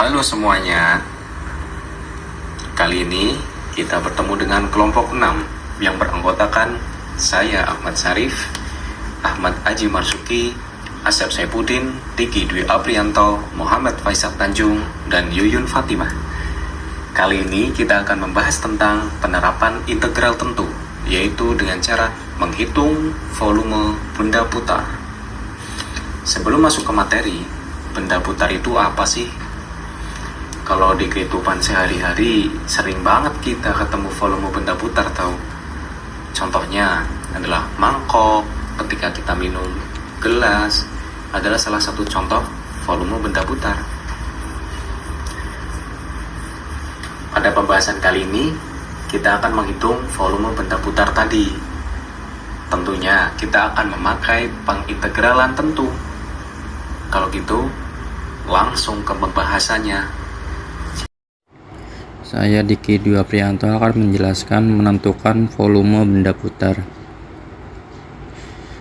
Halo semuanya. Kali ini kita bertemu dengan kelompok 6 yang beranggotakan saya Ahmad Sarif, Ahmad Aji Marsuki, Asep Saipudin, Diki Dwi Aprianto, Muhammad Faisal Tanjung, dan Yuyun Fatimah. Kali ini kita akan membahas tentang penerapan integral tentu, yaitu dengan cara menghitung volume benda putar. Sebelum masuk ke materi, benda putar itu apa sih? Kalau di kehidupan sehari-hari sering banget kita ketemu volume benda putar tahu. Contohnya adalah mangkok ketika kita minum, gelas adalah salah satu contoh volume benda putar. Pada pembahasan kali ini kita akan menghitung volume benda putar tadi. Tentunya kita akan memakai pengintegralan tentu. Kalau gitu langsung ke pembahasannya. Saya Diki Dwi Aprianto akan menjelaskan menentukan volume benda putar.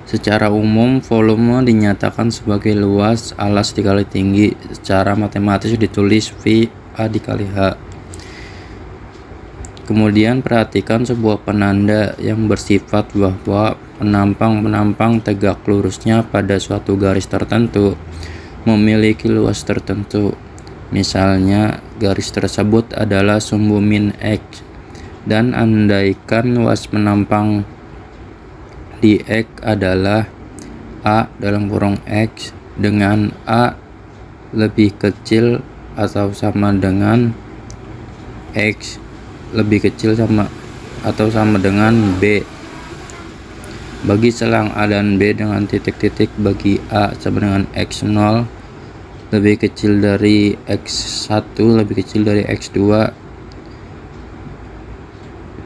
Secara umum, volume dinyatakan sebagai luas alas dikali tinggi. Secara matematis ditulis V A dikali H. Kemudian perhatikan sebuah penanda yang bersifat bahwa penampang-penampang tegak lurusnya pada suatu garis tertentu memiliki luas tertentu. Misalnya, garis tersebut adalah sumbu min X, dan andaikan luas penampang di X adalah A dalam kurung X dengan A lebih kecil atau sama dengan X lebih kecil sama atau sama dengan B. Bagi selang A dan B dengan titik-titik bagi A sama dengan X0 lebih kecil dari X1 lebih kecil dari X2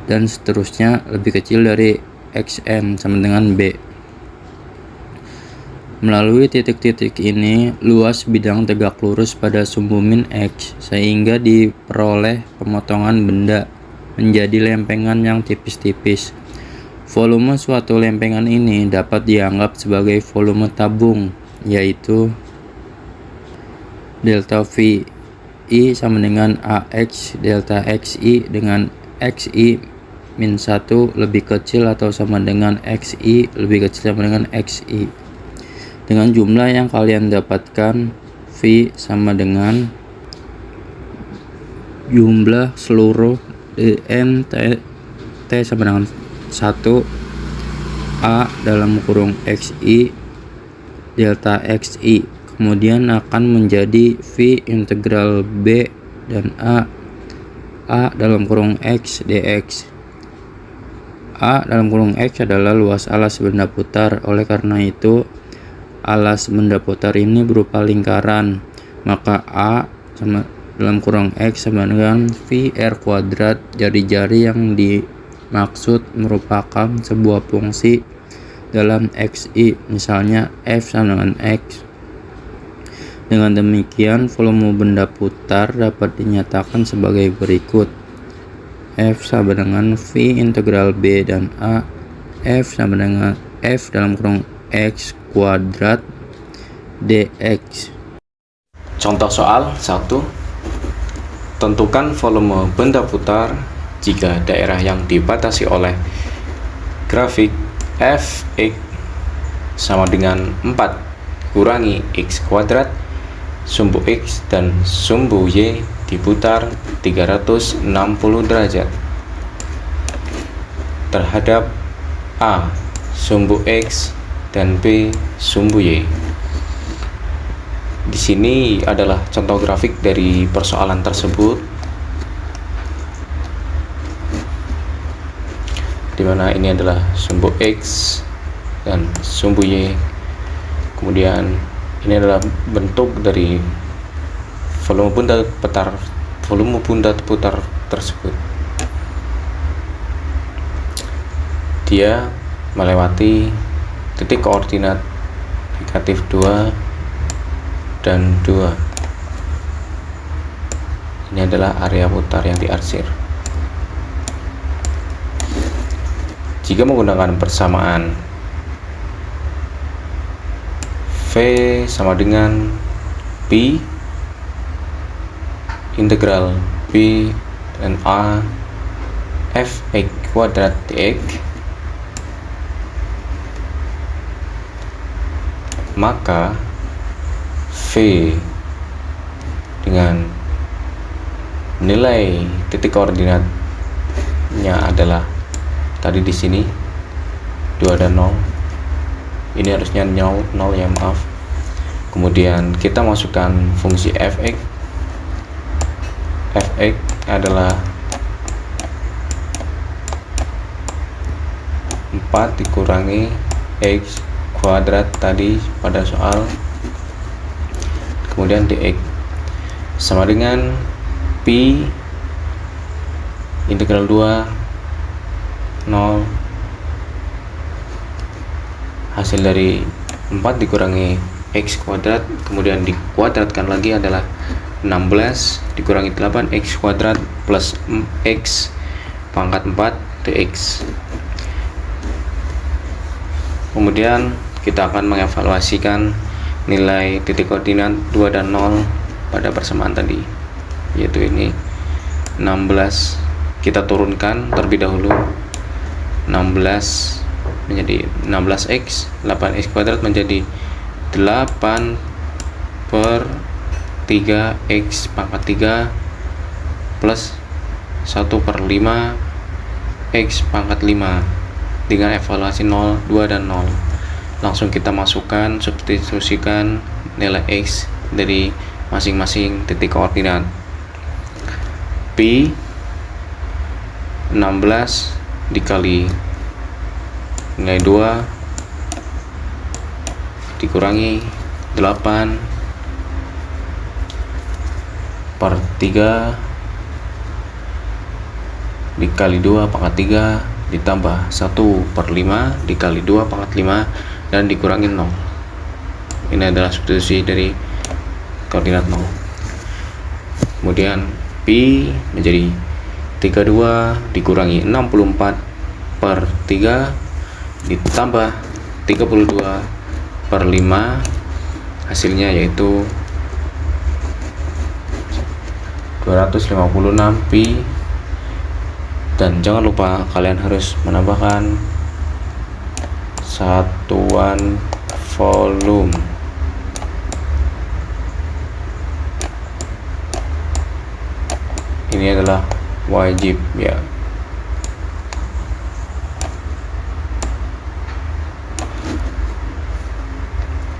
dan seterusnya lebih kecil dari Xn sama dengan B. Melalui titik-titik ini, luas bidang tegak lurus pada sumbu min X sehingga diperoleh pemotongan benda menjadi lempengan yang tipis-tipis. Volume suatu lempengan ini dapat dianggap sebagai volume tabung, yaitu delta V I sama dengan AX delta XI dengan XI min 1 lebih kecil atau sama dengan XI lebih kecil sama dengan XI. Dengan jumlah yang kalian dapatkan, V sama dengan jumlah seluruh N T sama dengan 1 A dalam kurung XI delta XI. Kemudian akan menjadi V integral B dan A dalam kurung X dx. A dalam kurung X adalah luas alas benda putar. Oleh karena itu, alas benda putar ini berupa lingkaran. Maka A sama dalam kurung X sama dengan V R kuadrat. Jari-jari yang dimaksud merupakan sebuah fungsi dalam XI. Misalnya F sama dengan X. Dengan demikian, volume benda putar dapat dinyatakan sebagai berikut. F sama dengan V integral B dan A. F sama dengan F dalam kurung X kuadrat dx. Contoh soal 1. Tentukan volume benda putar jika daerah yang dibatasi oleh grafik Fx sama dengan 4 kurangi X kuadrat, sumbu X dan sumbu Y diputar 360 derajat terhadap A sumbu X dan B sumbu Y. Di sini adalah contoh grafik dari persoalan tersebut, di mana ini adalah sumbu X dan sumbu Y. Kemudian ini adalah bentuk dari volume benda putar tersebut. Dia melewati titik koordinat negatif 2 dan 2. Ini adalah area putar yang diarsir. Jika menggunakan persamaan V sama dengan Pi integral B dan A fx kuadrat dx, maka V dengan nilai titik koordinatnya adalah tadi di sini 2 dan 0. Ini harusnya 0 ya, maaf. Kemudian kita masukkan fungsi fx. Fx adalah 4 dikurangi x kuadrat tadi pada soal. Kemudian dx sama dengan pi integral 2 0 hasil dari 4 dikurangi x kuadrat, kemudian dikuadratkan lagi adalah 16 dikurangi 8 x kuadrat plus x pangkat 4 dx. Kemudian kita akan mengevaluasikan nilai titik koordinat 2 dan 0 pada persamaan tadi, yaitu ini 16 kita turunkan terlebih dahulu. 16 menjadi 16x, 8x kuadrat menjadi 8 per 3x pangkat 3 plus 1 per 5 x pangkat 5 dengan evaluasi 0, 2 dan 0. Langsung kita masukkan, substitusikan nilai x dari masing-masing titik koordinat. Pi 16 dikali nilai 2 dikurangi 8 per 3 dikali 2 pangkat 3 ditambah 1 per 5 dikali 2 pangkat 5 dan dikurangi 0. Ini adalah substitusi dari koordinat 0. Kemudian pi menjadi 32 dikurangi 64 per 3 ditambah 32 per 5, hasilnya yaitu 256 pi. Dan jangan lupa kalian harus menambahkan satuan volume. Ini adalah wajib ya.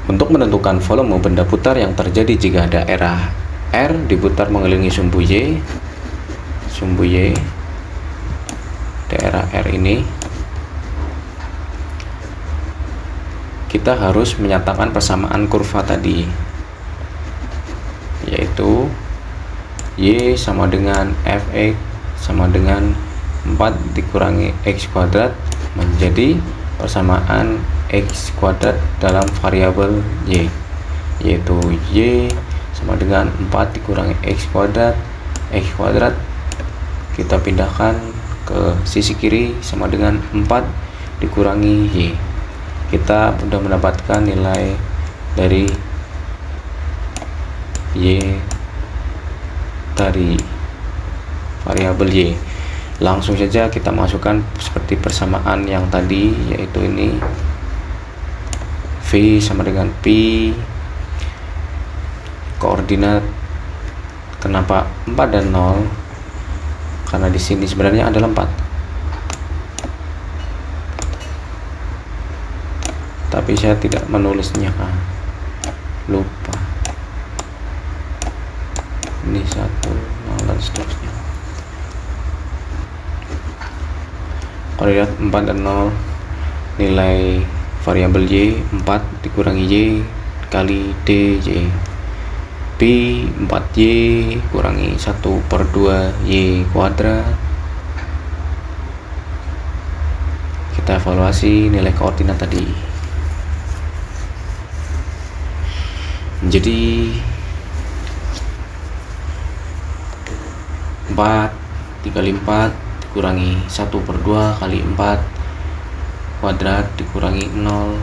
Untuk menentukan volume benda putar yang terjadi jika daerah R diputar mengelilingi sumbu Y, daerah R ini, kita harus menyatakan persamaan kurva tadi, yaitu Y sama dengan Fx sama dengan 4 dikurangi X kuadrat menjadi persamaan X kuadrat dalam variabel Y, yaitu Y sama dengan 4 dikurangi X kuadrat kita pindahkan ke sisi kiri sama dengan 4 dikurangi Y. Kita sudah mendapatkan nilai dari Y dari variabel Y. Langsung saja kita masukkan seperti persamaan yang tadi, yaitu ini V sama dengan Pi, koordinat. Kenapa 4 dan 0? Karena di sini sebenarnya adalah 4, tapi saya tidak menulisnya, lupa. Ini 1, 0 dan seterusnya. Koordinat 4 dan 0, nilai variabel Y 4 dikurangi Y kali DJ, Pi 4Y kurangi 1 per 2 Y kuadrat. Kita evaluasi nilai koordinat tadi. Jadi 4 dikali 4 dikurangi 1 per 2 kali 4 kuadrat dikurangi 0,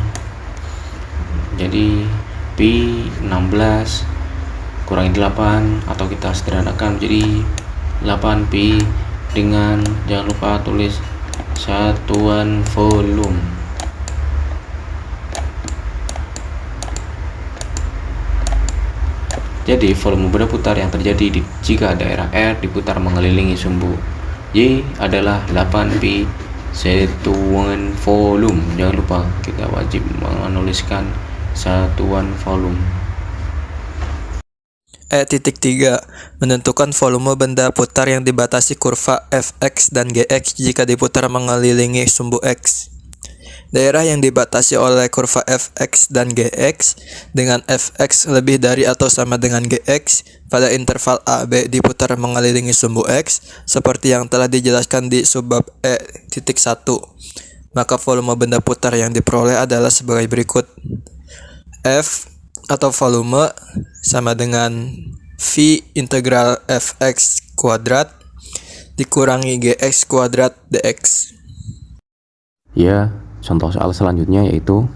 jadi Pi 16 kurangi 8, atau kita sederhanakan menjadi 8pi dengan jangan lupa tulis satuan volume. Jadi volume benda putar yang terjadi jika daerah R diputar mengelilingi sumbu Y adalah 8pi satuan volume. Jangan lupa kita wajib menuliskan satuan volume. E.3. Menentukan volume benda putar yang dibatasi kurva Fx dan Gx jika diputar mengelilingi sumbu X. Daerah yang dibatasi oleh kurva Fx dan Gx dengan Fx lebih dari atau sama dengan Gx pada interval AB diputar mengelilingi sumbu X seperti yang telah dijelaskan di subbab E.1. Maka volume benda putar yang diperoleh adalah sebagai berikut. F atau volume sama dengan V integral Fx kuadrat dikurangi Gx kuadrat dx. Ya, contoh soal selanjutnya yaitu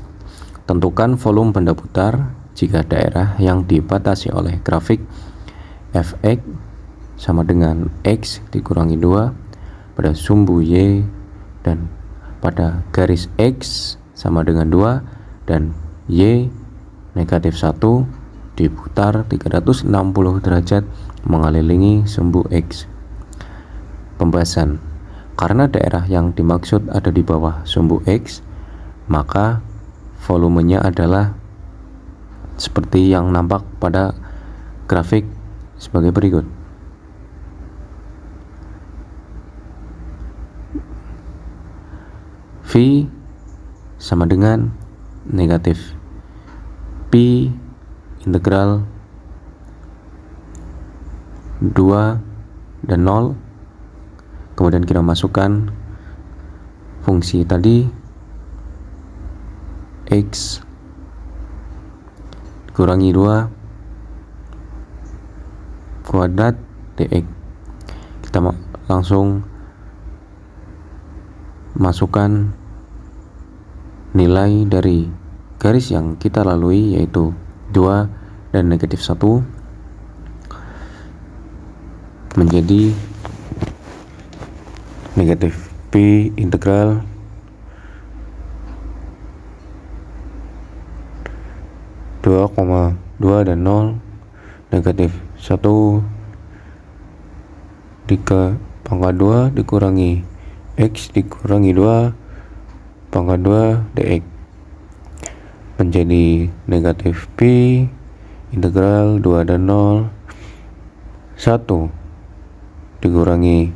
tentukan volume benda putar jika daerah yang dibatasi oleh grafik Fx sama dengan X dikurangi 2 pada sumbu Y dan pada garis X sama dengan 2 dan Y negatif 1 diputar 360 derajat mengelilingi sumbu X. Pembahasan. Karena daerah yang dimaksud ada di bawah sumbu X, maka volumenya adalah seperti yang nampak pada grafik sebagai berikut. V sama dengan negatif Pi integral 2 dan 0. Kemudian kita masukkan fungsi tadi X dikurangi 2 kuadrat dx. Kita langsung masukkan nilai dari garis yang kita lalui yaitu 2 dan negatif 1 menjadi negatif Pi integral 2,2 dan 0 negatif 1 pangkat 2 dikurangi X dikurangi 2 pangkat 2 dx menjadi negatif Pi integral 2 dan 0 1 dikurangi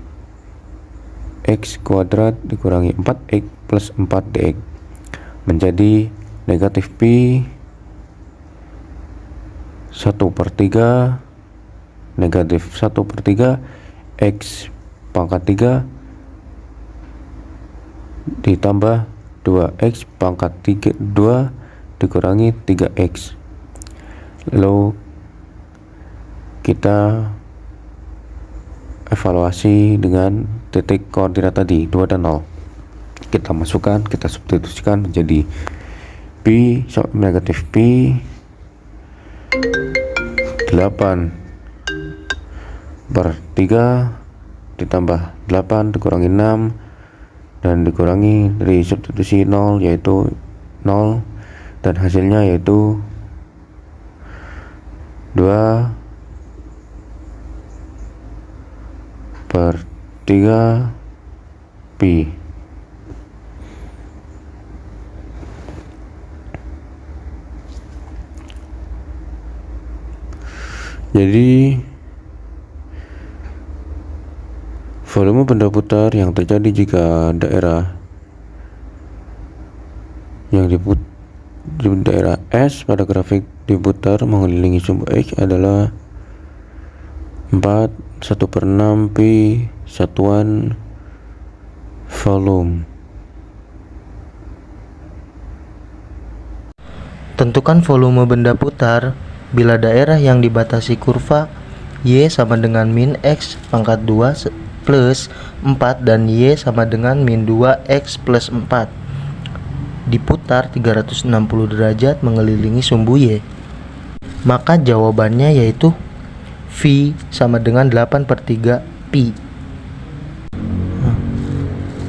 X kuadrat dikurangi 4X plus 4 dx menjadi negatif Pi 1/3 negatif 1/3 X pangkat 3 ditambah 2X pangkat 2 dikurangi 3X. Lalu kita evaluasi dengan titik koordinat tadi 2 dan 0. Kita masukkan, kita substitusikan menjadi Pi negatif Pi 8/3 ditambah 8 dikurangi 6 dan dikurangi dari substitusi 0 yaitu 0 dan hasilnya yaitu 2/3 Pi. Jadi volume benda putar yang terjadi jika daerah yang daerah S pada grafik diputar mengelilingi sumbu X adalah 4/1/6 Pi satuan volume. Tentukan volume benda putar bila daerah yang dibatasi kurva Y sama dengan min X pangkat 2 plus 4 dan Y sama dengan min 2X plus 4 diputar 360 derajat mengelilingi sumbu Y. Maka jawabannya yaitu V sama dengan 8/3 pi.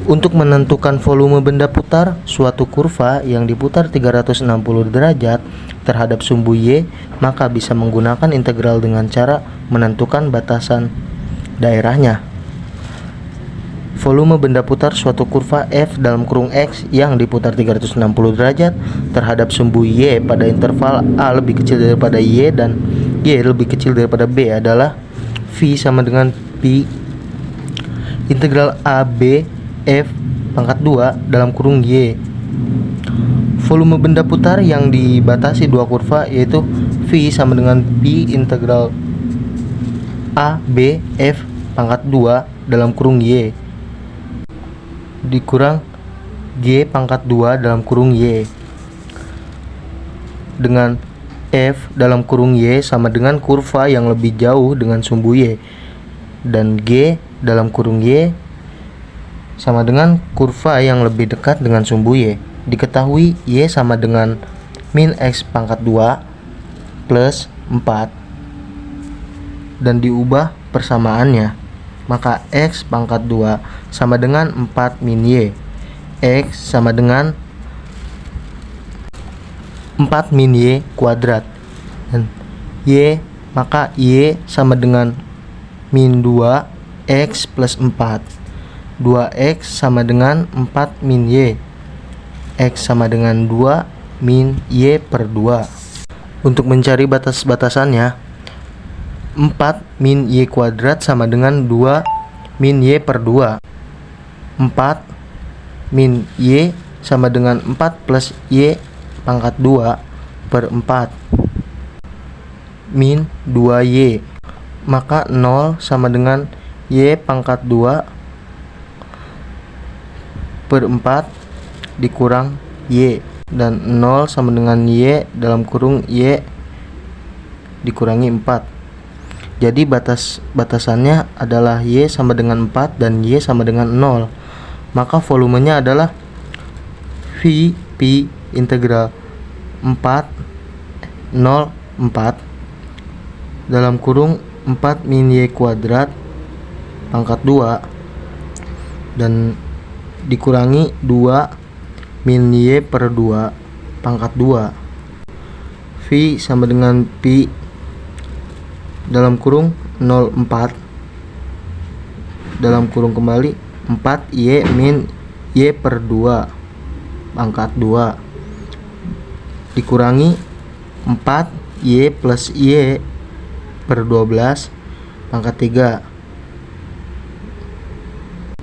Untuk menentukan volume benda putar suatu kurva yang diputar 360 derajat terhadap sumbu Y, maka bisa menggunakan integral dengan cara menentukan batasan daerahnya. Volume benda putar suatu kurva F dalam kurung X yang diputar 360 derajat terhadap sumbu Y pada interval A lebih kecil daripada Y dan Y lebih kecil daripada B adalah V sama dengan pi integral AB F pangkat 2 dalam kurung Y. Volume benda putar yang dibatasi dua kurva yaitu V sama dengan pi integral A B F pangkat 2 dalam kurung Y dikurang G pangkat 2 dalam kurung Y, dengan F dalam kurung Y sama dengan kurva yang lebih jauh dengan sumbu Y, dan G dalam kurung Y sama dengan kurva yang lebih dekat dengan sumbu Y. Diketahui Y sama dengan min X pangkat 2 plus 4 dan diubah persamaannya, maka X pangkat 2 sama dengan 4 min Y. X sama dengan 4 min Y kuadrat, dan Y, maka Y sama dengan min 2 X plus 4. 2X sama dengan 4 min Y. X sama dengan 2 min Y per 2. Untuk mencari batas-batasannya, 4 min Y kuadrat sama dengan 2 min Y per 2. 4 min Y sama dengan 4 plus Y pangkat 2 per 4 min 2Y. Maka 0 sama dengan Y pangkat 2 per 4 dikurang Y, dan 0 sama dengan Y dalam kurung Y dikurangi 4. Jadi batasannya adalah Y sama dengan 4 dan Y sama dengan 0. Maka volumenya adalah V pi integral 4 0 4 dalam kurung 4 min Y kuadrat pangkat 2 dan dikurangi 2 min Y per 2 pangkat 2. V sama dengan pi dalam kurung 0,4 dalam kurung kembali 4 Y min Y per 2 pangkat 2 dikurangi 4 Y plus Y per 12 pangkat 3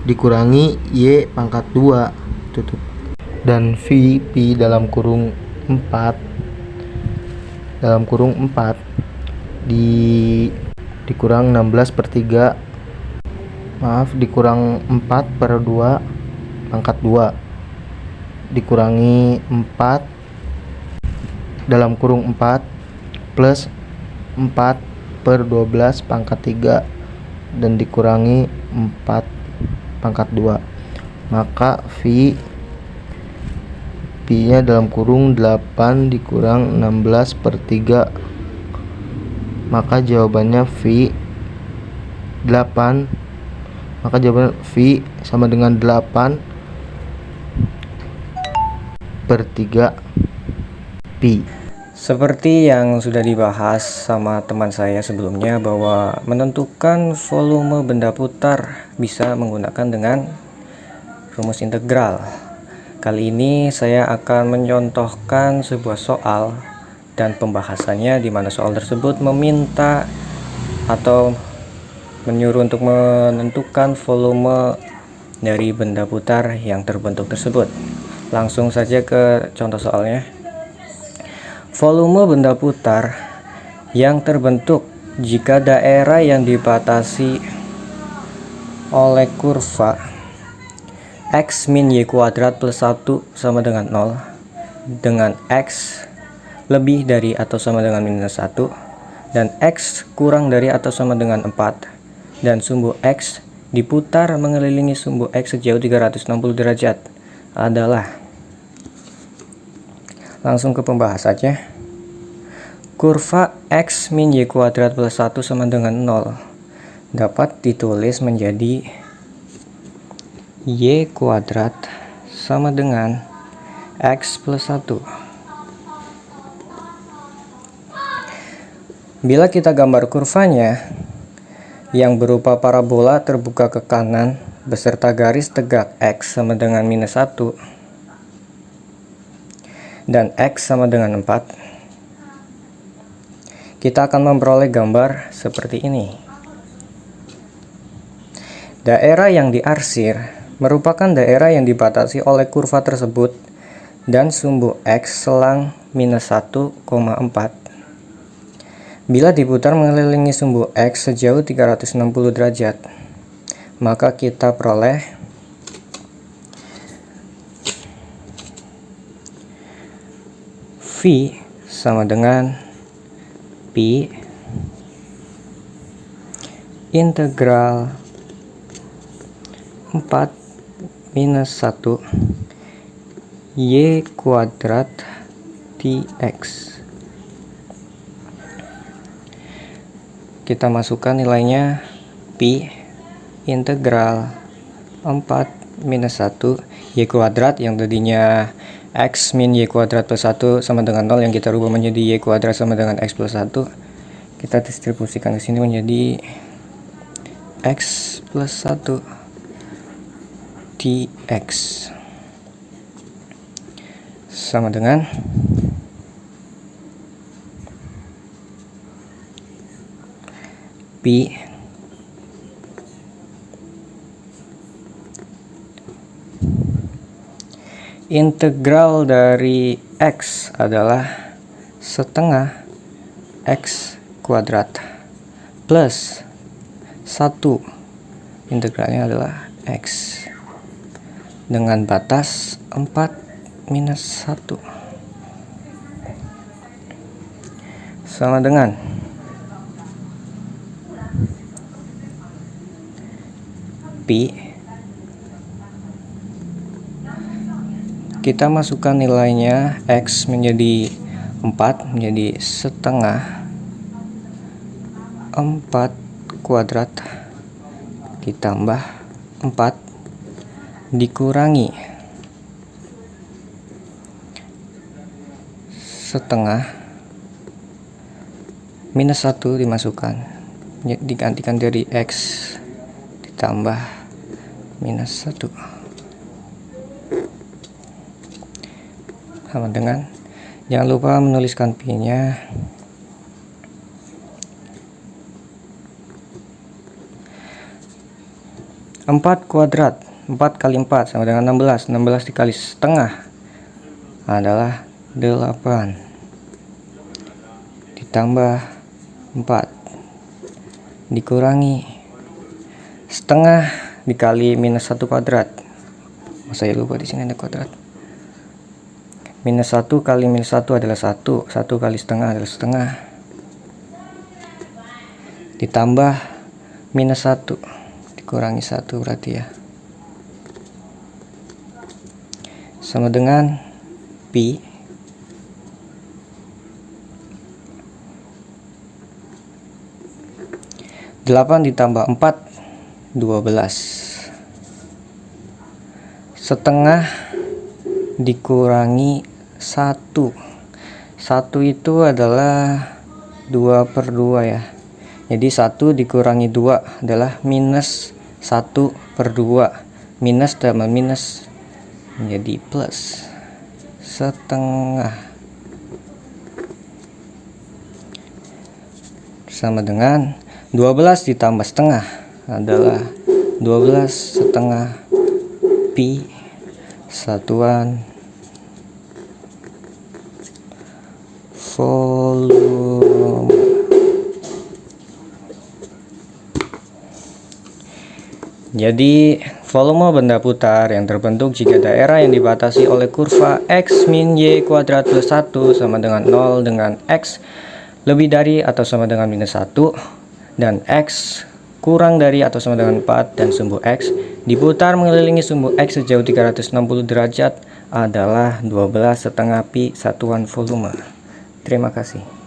dikurangi Y pangkat 2 tutup, dan V pi dalam kurung 4 dikurang 16/3 dikurang 4 per 2 pangkat 2 dikurangi 4 dalam kurung 4 plus 4 per 12 pangkat 3 dan dikurangi 4 pangkat 2, maka V pi nya dalam kurung 8 dikurang 16/3, maka jawabannya V 8, maka jawaban V sama dengan 8/3 pi. Seperti yang sudah dibahas sama teman saya sebelumnya, bahwa menentukan volume benda putar bisa menggunakan dengan rumus integral. Kali ini saya akan mencontohkan sebuah soal dan pembahasannya, di mana soal tersebut meminta atau menyuruh untuk menentukan volume dari benda putar yang terbentuk tersebut. Langsung saja ke contoh soalnya. Volume benda putar yang terbentuk jika daerah yang dibatasi oleh kurva X min Y kuadrat plus 1 sama dengan 0, dengan X lebih dari atau sama dengan minus 1, dan X kurang dari atau sama dengan 4, dan sumbu X diputar mengelilingi sumbu X sejauh 360 derajat adalah. Langsung ke pembahasannya. Kurva X min Y kuadrat plus 1 sama dengan 0 dapat ditulis menjadi Y kuadrat sama dengan X plus 1. Bila kita gambar kurvanya yang berupa parabola terbuka ke kanan beserta garis tegak X sama dengan minus 1 dan X sama dengan 4, kita akan memperoleh gambar seperti ini. Daerah yang diarsir merupakan daerah yang dibatasi oleh kurva tersebut dan sumbu X selang minus 1,4. Bila diputar mengelilingi sumbu X sejauh 360 derajat, maka kita peroleh V sama dengan Pi integral 4 minus 1 Y kuadrat dx. Kita masukkan nilainya Pi integral 4 minus 1 Y kuadrat yang tadinya X min Y kuadrat plus 1 sama dengan 0 yang kita rubah menjadi Y kuadrat sama dengan X plus 1. Kita distribusikan ke sini menjadi X plus 1 dx sama dengan Pi integral dari X adalah setengah X kuadrat plus 1, integralnya adalah X dengan batas 4 minus 1 sama dengan Pi. Kita masukkan nilainya X menjadi 4 menjadi setengah 4 kuadrat ditambah 4 dikurangi setengah minus 1 dimasukkan, digantikan dari X ditambah minus 1 sama dengan, jangan lupa menuliskan Pi nya 4 kuadrat 4 kali 4 sama dengan 16. 16 dikali setengah adalah 8 ditambah 4 dikurangi setengah dikali minus 1 kuadrat. Saya lupa di sini ada kuadrat. Minus 1 kali minus 1 adalah 1. 1 kali setengah adalah setengah ditambah minus 1 dikurangi 1 berarti ya, sama dengan Pi (8 ditambah 4 12) setengah dikurangi 1. 1 itu adalah 2/2 ya. Jadi 1 dikurangi 2 adalah minus 1/2. Minus tambah minus menjadi plus setengah sama dengan 12 ditambah setengah adalah 12 setengah Pi satuan volume. Jadi volume benda putar yang terbentuk jika daerah yang dibatasi oleh kurva X min Y kuadrat plus 1 sama dengan 0 dengan X lebih dari atau sama dengan minus 1 dan X kurang dari atau sama dengan 4 dan sumbu X diputar mengelilingi sumbu X sejauh 360 derajat adalah 12 setengah Pi satuan volume. Terima kasih.